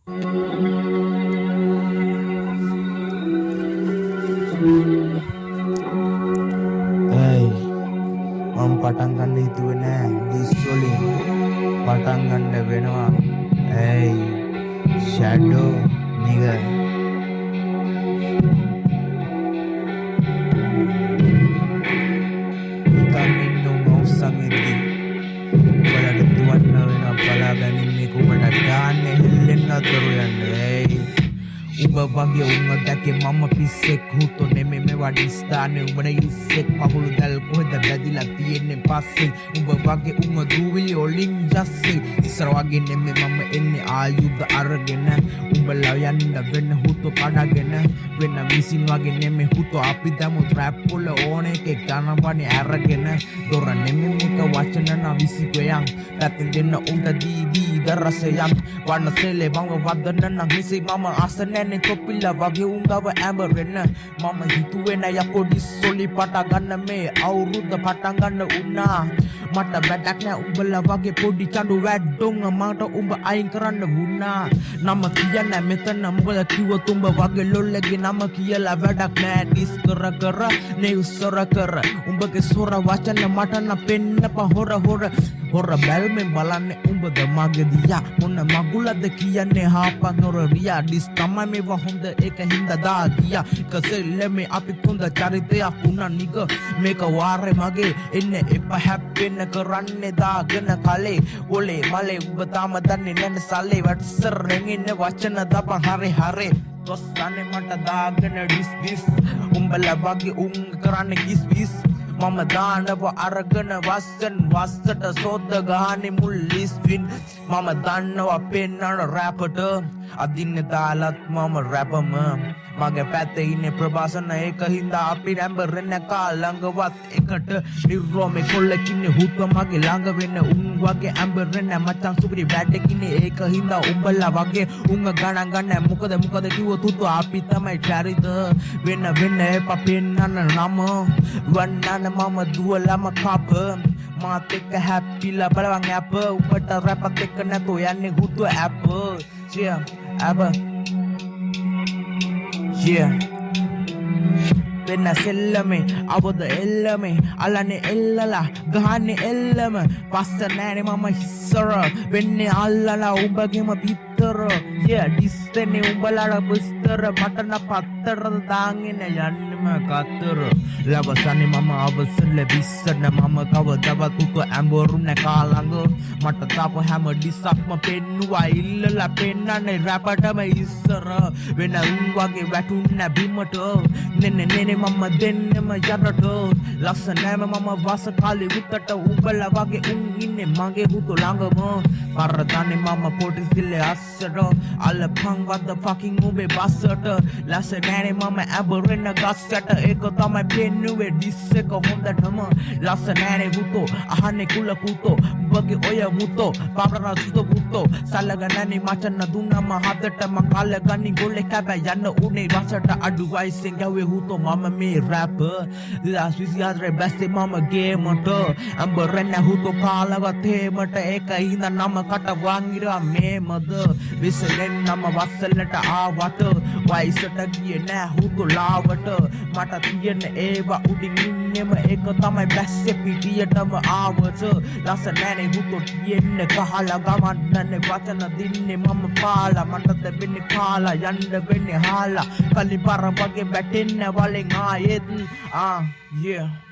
Hey, පටන් ගන්න හිතුවේ නෑ ඩිස් වලින් පටන් ගන්න වෙනවා. Hey, shadow nigga. Utangin nung mausang hindi wala duwan na rin ang palaganin ni kumadagaan eh hilin na turuyan. Hey, උඹ වගේ උඹ දැකේ මම පිස්සෙක් හුතෝ නෙමෙයි වඩිස්ථානේ උඹට ඉස්සෙක් මහුළු දැල් කොහෙද බැදිලා තියෙන්නේ පස්සේ උඹ වගේ උඹ දූවිලි වලින් ජස්සේ ඉස්සර වගේ නෙමෙයි මම එන්නේ ආයුධ අරගෙන උඹලා යන්න වෙන හුතෝ කඩගෙන වෙන මිසින් වගේ නෙමෙයි හුතෝ අපි දැමු ට්‍රැප් වල ඕන එකේ ගණපණි අරගෙන දොර නෙමෙයි මේක වචන නා විසිකයන් පැත්තෙන් දෙන්න උන්ට දීදී දරසයන් වන්න සෙලේ මම වදන්න නම් හිසි මම අසනේ කොපිල්ලා වගේ උංගව ඇඹරෙන්න මම හිතුවේ නෑ යකෝ ඩිස් සොලි පටා ගන්න මේ අවුරුද්ද පටන් ගන්න උනා මට වැඩක් නෑ උඹලා වගේ පොඩි චඬු වැඩොන් මට උඹ අයින් කරන්න වුණා නම කියන්න මෙතන උඹලා කිව්වොත් උඹ වගේ ලොල්ලගේ නම කියලා වැඩක් නෑ ඩිස් කර නේ උසර කර උඹගේ සොර වචන මට නම් පෙන්නප හොර බැල්මෙන් බලන්නේ උඹද මගේ දියා මොන මගුලද කියන්නේ හාපන් නොර රියා ඩිස් තමයි මේවා හොඳ ඒක හින්දා දා ගියා කසෙල්ලෙමේ අපි හොඳ චරිතයක් වුණා නිග මේක වාරේ මගේ එන්නේ එපා හැප්පෙන්න කරන්නේ දාගෙන කලේ ඔලේ මලේ උඹ තාම දන්නේ නැන සල්ලේ වට්සරෙන් ඉන්නේ වචන දපන් හරි තොස්සන්නේ මට දාගෙන ඩිස් උඹලා වගේ උන් කරන්නේ කිස් මම දානව අරගෙන වස්සට සෝද්ද ගහන්නේ මුල් ලිස්වින් මම දන්නවා පෙන්නන රැපට අදින්න දාලත් මම රැපම මගේ පැත්තේ ඉන්නේ ප්‍රභාසන ඒක හින්දා අපි රැම්බරෙන්න කාලංගවත් එකට නිර්රෝමේ කොල්ලකින්නේ හුත්ව මගේ ළඟ වෙන්න උන් වගේ ඇම්බරෙන්න මචං සුපිරි වැඩකින්නේ ඒක හින්දා උඹලා වගේ උංග ගණන් ගන්න මොකද කිව්වොත් උතු අපි තමයි චරිත වෙන්න එපා පෙන්නන නම වන්නන මම දුවලම කප මාත් එක්ක හැප්පිලා බලවන් ඇප උඹට රැපත් එක්ක නැතෝ යන්නේ හුතු ඇප වෙන්න සෙල්ලමේ අවද එල්ලමේ අලනේ එල්ලලා ගහන්නේ එල්ලම පස්ස නෑනේ මම හිස්සර වෙන්නේ අල්ලලා උඹගෙම පිටර ඩිස්තනේ උඹලාට බස්තර මටන පත්තර දාගෙන යන්නෙම කතර ලවසන්නේ මම අවසල විස්සන මම කවදවත් උත ඇඹරුන කාලඟ මට තාප හැම ඩිස්සක්ම පෙන්නුවා ඉල්ලලා පෙන්නන්නේ රැපටම ඉස්සර වෙන උන් වගේ වැටුන්න බිමට නෙනේ මම දෙන්නෙම යරට ලස්සනෑම මම වස කාලේ උත්තට උඹලා වගේ උන් ඉන්නේ මගේ හුතු ළඟම පරදන්නේ මම පොඩි සිල්ලේ අස්සට අල්ලපන් what the fucking උඹේ බස්සට ලස්සනෑනේ මම ඇබරෙන්න ගස්සට ඒක තමයි පෙන්නුවේ ඩිස් එක හොඳටම ලස්සනෑනේ හුතෝ අහන්නේ කුල කුතෝ උඹගේ ඔය මුතෝ පාපරා සුතෝ පුතෝ සල්ලගන්නනේ මචන්න දුන්නම හදට මං කල්ලගන්නි ගොල්ලේ කැබ යන්න උනේ රසට අඩු වයිසෙන් ගැව්වේ හුතෝ මම මේ rapper das විසිහතරේ බැස්සේ මම ගේමට අඹරෙන්න හුතෝ කාලවත් හේමට ඒක හින්දා නම කට වංගිරා මේමද විසෙන් නම වස්සලට ආවට වයිසට ගියේ නෑ හුතෝ ලාවට මට තියෙන ඒවා උඩින් ඉන්නෙම ඒක තමයි බැස්සේ පිටියටම ආවත ලස්සනෑනේ හුතෝ තියෙන්නේ කහලා ගමන්නනේ වචන දින්නේ මම පාලා මට දෙන්නේ කාලා යන්න වෙන්නේ හාලා කලිපර වගේ වැටෙන්න වලෙන් ආයෙත් yeah